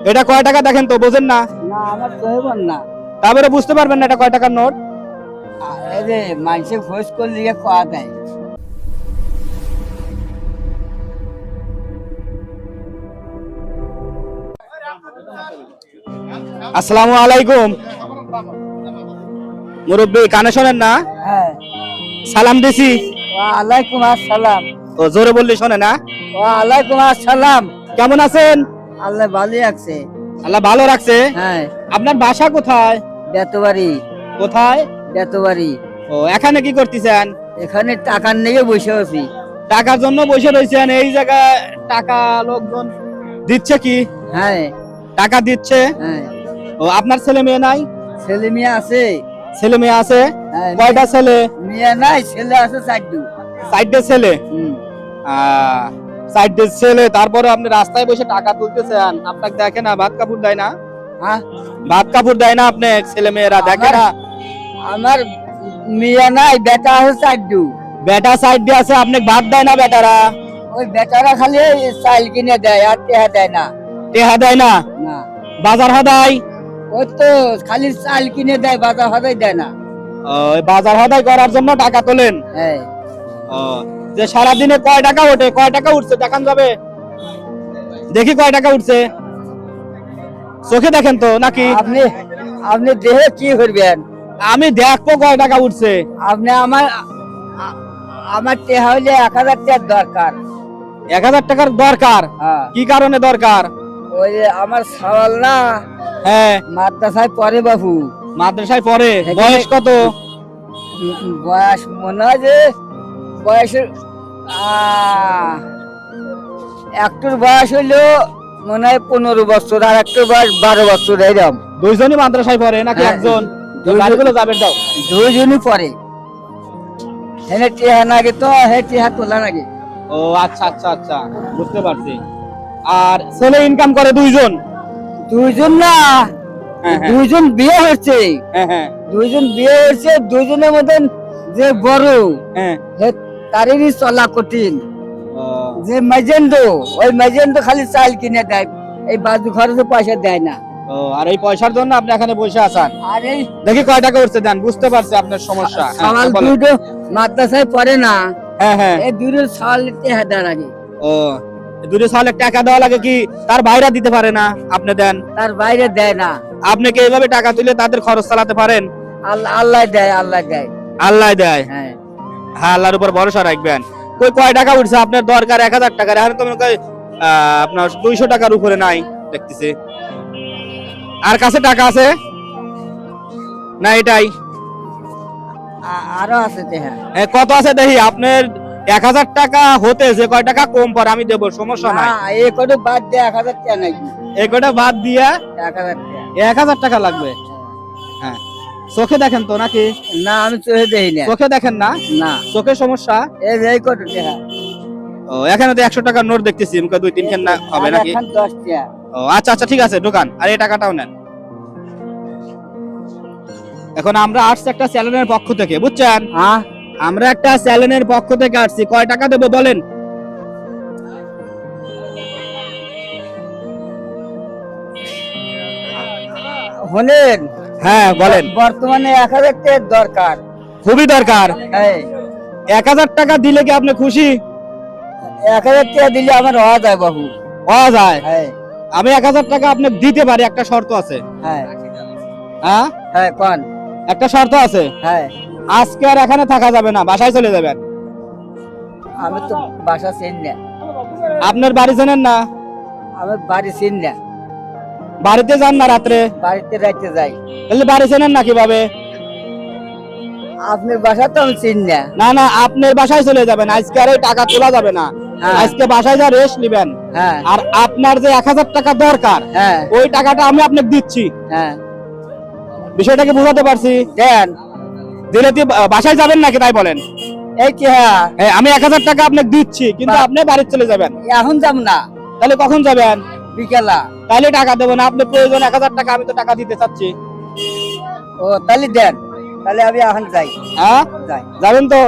এটা কয় টাকা দেখেন তো, বোঝেন না? না আমার কইবেন না। তারপরে বুঝতে পারবেন না এটা কয় টাকার নোট। এই যে মানুষে খোঁজ করলে কোয়া দেয়। আসসালামু আলাইকুম মুরব্বী, কানে শোনেন না? হ্যাঁ। সালাম দিছি। ওয়ালাইকুম আসসালাম। ও জোরে বললি শোনে না? ওয়ালাইকুম আসসালাম। কেমন আছেন? আল্লাহ ভালোই আছে। আল্লাহ ভালো রাখছে। হ্যাঁ। আপনার বাসা কোথায়? বেতবাড়ি। কোথায়? বেতবাড়ি। ও এখানে কি করতেছেন? এখানে টাকার নিয়ে বসে আছি। টাকার জন্য বসে রয়েছেন? এই জায়গায় টাকা লোকজন দিচ্ছে কি? হ্যাঁ। টাকা দিচ্ছে। হ্যাঁ। ও আপনার ছেলে মেয়ে নাই? ছেলে মেয়ে আছে। ছেলে মেয়ে আছে? হ্যাঁ। কয়টা ছেলে? মেয়ে নাই, ছেলে আছে চারটে। চারটে ছেলে। চারটে ছেলে, তারপরে আপনি রাস্তায় বসে টাকা তুলতেছেন। আপনাকে দেখে না? ভাত কাপড় দেয় না? হ্যাঁ। ভাত কাপড় দেয় না আপনি? ছেলে মেয়েরা দেখে না? আমার মেয়ে নাই, বেটা আছে চারটে। বেটা সাইড দিয়ে আছে, আপনি ভাত দেয় না বেটারা? ওই বেটারা খালি চাল কিনে দেয় আর টেহা দেয় না। টেহা দেয় না? না। বাজার হদাই? ওই তো খালি চাল কিনে দেয়, বাজার হদাই দেয় না। ওই বাজার হদাই করার জন্য টাকা তোলেন? হ্যাঁ। ও, যে সারাদিনে কয় টাকা ওঠে, কয় টাকা উঠছে দেখান যাবে? দেখি কয় টাকা উঠছে, চোখে দেখেন তো নাকি? আপনি আপনি দেহে কি করবেন? আমি দেখবো কয় টাকা উঠছে। আপনি আমার টেহা হইলে 1000 টাকার দরকার। 1000 টাকার দরকার? হ্যাঁ। কি কারণে দরকার? ওই যে আমার সওয়াল না। হ্যাঁ। মাদ্রাসায় পড়ে বাবু। মাদ্রাসায় পড়ে? বয়স কত? বয়স মনে হয় যে বয়সের একটুর বয়স হইলো মনে হয় 15 বছর, আর একটুর বয়স 12 বছর। এরকম দুইজনই মাদ্রাসায় পড়ে নাকি হ্যাঁ, একজন? দুইজন। গাড়িগুলো যাবে দাও। দুইজনই পড়ে। হেনে টেহা নাগে তো, হে টেহা তোলা নাগে। ও আচ্ছা আচ্ছা আচ্ছা, বুঝতে পারছি। আর ছেলে ইনকাম করে দুইজন? দুইজন না, হ্যাঁ হ্যাঁ দুইজন বিয়ে হচ্ছে। হ্যাঁ হ্যাঁ দুইজন বিয়ে হচ্ছে, দুইজনের মধ্যে যে বড় হ্যাঁ। হে তারেরই চলা কঠিন। ও, যে মেজেন্ডো, ওই মেজেন্ডো খালি চাল কিনে দেয়, এই বাজু খরচে পয়সা দেয় না। ও, আর এই পয়সার জন্য আপনি এখানে বসে আছেন? আর এই দেখি কয় টাকা উঠছে দেন, বুঝতে পারছি আপনার সমস্যা। হ্যাঁ, সওয়াল বলেন। দুটো মাদ্রাসায় পড়ে না। হ্যাঁ হ্যাঁ। এই দুটো সওয়াল টেহা দেয় নাকি। ও, দুটো সালে টাকা দেওয়া লাগে কি তার বাইরে দিতে পারে না? আপনি দেন? তার বাইরে দেয় না। আপনি কি এইভাবে টাকা তুলে তাদের খরচ চালাতে পারেন? আল্লাহ আল্লাহ দেয়, আল্লাহ দেয়। আল্লাহ দেয়। হ্যাঁ। হ্যাঁ, আল্লাহর উপর ভরসা রাখবেন। কয় টাকা উঠছে আপনার দরকার? 1000 টাকার, এখন তো মনে করি আপনার 200 টাকার উপরে নাই দেখতেছি। আর কাছে টাকা আছে না? এটাই আরো আছে টেহা। কত আছে দেখি আপনার? 1000 টাকা হতে যে কয় টাকা কম পড়ে আমি দেবো, সমস্যা নাই। না, এই কটা বাদ দিয়ে 1000 টাকা নাকি। এই কয়টা বাদ দিয়া 1000 টাকা। 1000 টাকা লাগবে। হ্যাঁ, চোখে দেখেন তো নাকি? না আমি চোখে দেখি না। চোখে দেখেন না? না, চোখে সমস্যা। এই যে এই কটা টেহা। ও, এখানে তো 100 টাকার নোট দেখতেছি, মুখে 2-3 খান না হবে নাকি? এখন 10 টাকা। ও আচ্ছা আচ্ছা, ঠিক আছে দোকান, আর এই টাকাটাও নেন। এখন আমরা আসছি একটা চ্যানেলের পক্ষ থেকে, বুঝছেন? হ্যাঁ। আমরা একটা চ্যানেলের পক্ষ থেকে আসছি, কয় টাকা দেবো বলেন? হলেন। হ্যাঁ বলেন। বর্তমানে 1000 টাকার দরকার। খুবই দরকার। হ্যাঁ। 1000 টাকা দিলে কি আপনি খুশি? 1000 টাকা দিলে আমার হওয়া যায় বাবু। পাওয়া যায়? হ্যাঁ। আমি 1000 টাকা আপনাকে দিতে পারি, একটা শর্ত আছে। হ্যাঁ। হ্যাঁ, হ্যাঁ কোন? একটা শর্ত আছে। হ্যাঁ। আজকে আর এখানে থাকা যাবে না, বাসায় চলে যাবেন। আমি তো বাসা চিনি না। আপনার বাড়ি জানেন না? আমি বাড়ি চিনি না। বাড়িতে যান না রাত্রে? বাড়িতে রাইতে যাই। তাহলে বাড়ি চেনেন না কিভাবে? আপনার বাসা তো আমি চিনি না। না না, আপনার বাসায় চলে যাবেন, আজকে আর এই টাকা তোলা যাবে না। হ্যাঁ। আজকে বাসায় যা রেস্ট নিবেন। হ্যাঁ। আর আপনার যে 1000 টাকা দরকার, হ্যাঁ। ওই টাকাটা আমি আপনাকে দিচ্ছি। হ্যাঁ। বিষয়টাকে বুঝাতে পারছি? দেন। দিলে কি বাসায় যাবেন নাকি তাই বলেন? এই কি? হ্যাঁ। হ্যাঁ, আমি 1000 টাকা আপনাকে দিচ্ছি, কিন্তু আপনি বাড়ি চলে যাবেন। এখন যাব না, তাহলে কখন যাবেন? বিকেলা। তাহলে টাকা দেবো না, আপনি প্রয়োজন 1000 টাকা, আমি তো টাকা দিতে চাচ্ছি। ও তাহলে দেন, তাহলে আমি এখন যাই। হ্যাঁ যাই। যাবেন তো?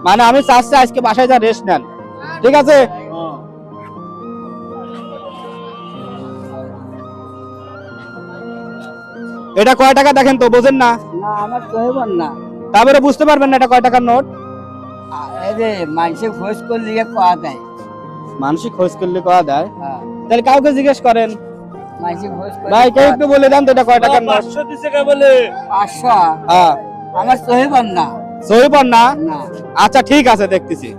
মানে আমি চাচ্ছি আজকে বাসায় যা রেস্ট নেন, ঠিক আছে? এটা কয় টাকা দেখেন তো, বোঝেন না? না আমার সহিবন না। তারপরে বুঝতে পারবেন না এটা কয় টাকার নোট। এই যে মানুষে খোঁজ করলে কোয়া দেয়। মানসিক খোঁজ করলে কয়া দেয়, হ্যাঁ তাহলে কাউকে জিজ্ঞেস করেন। মানুষে খোঁজ করলে ভাই কেউ একটু বলে দেন তো এটা কয় টাকার নোট। 500 হ্যাঁ, আমার সহিবন না। সহিবন না? না আচ্ছা ঠিক আছে, দেখতেছি।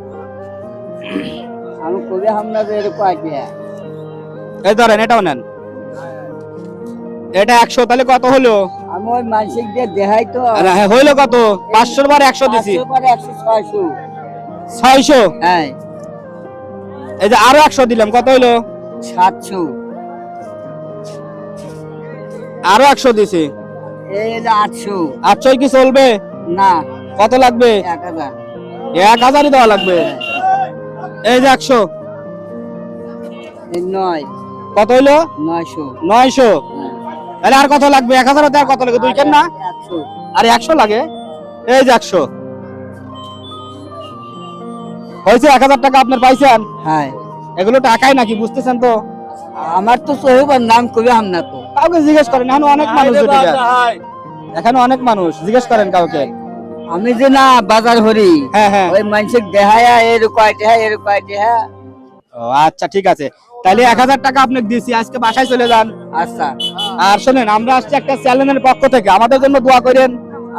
আমি কবি হামনা যে কয়টা এই ধরেন, এটাও নেন। এটা 100, তাহলে কত হলো? আমি ওই মানসিক দিয়ে দেখাই তো। আরে হ্যাঁ, হইলো কত? 500 বার 100 দিছি, 500 পরে 100 600। 600। হ্যাঁ এই যে আরো 100 দিলাম, কত হইলো? 700। আরো 100 দিছি, এই হলো 800। 800 কি চলবে? না কত লাগবে? 1000। 1000ই দেওয়া লাগবে। এই যে 100, এই 9 কত হইলো? 900। 900। তাহলে আর কত লাগবে? 1000 হতে আর কত লাগে? দুই কেন না? 100। আরে 100 লাগে। এই যে 100 হয়েছে। 1000 টাকা আপনার পাইছেন। হ্যাঁ এগুলো টাকাই নাকি, বুঝতেছেন তো? আমার তো সহিবন নাম কবি হামনা তো। কাউকে জিজ্ঞেস করেন, এখানে অনেক মানুষ জুটে যায়। এখানে অনেক মানুষ, জিজ্ঞেস করেন কাউকে। আমি যে না বাজার হরি, হ্যাঁ হ্যাঁ। ওই মানুষের দেখায়া এর কয়টা এর কয়টা। ও আচ্ছা ঠিক আছে, তাহলে 1000 টাকা আপনাকে দিয়েছি, আজকে বাসায় চলে যান। আচ্ছা আর শোনেন, আমরা আসছি একটা চ্যানেলের পক্ষ থেকে, আমাদের জন্য দোয়া করেন।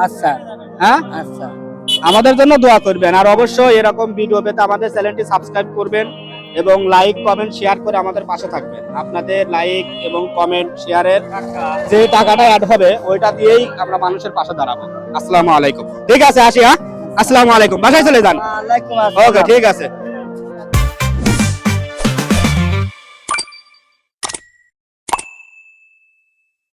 আচ্ছা হ্যাঁ, আচ্ছা আমাদের জন্য দোয়া করবেন। আর অবশ্যই এরকম ভিডিও পেতে আমাদের চ্যানেলটি সাবস্ক্রাইব করবেন এবং লাইক কমেন্ট শেয়ার করে আমাদের পাশে থাকবেন। আপনাদের লাইক এবং কমেন্ট শেয়ারের যে টাকাটা অ্যাড হবে ওইটা দিয়েই আমরা মানুষের পাশে দাঁড়াবো। আসসালামু আলাইকুম। ঠিক আছে, আসি। হ্যাঁ, আসসালামু আলাইকুম। বাসায় চলে যান। ওয়ালাইকুম আসসালাম। ওকে, ঠিক আছে।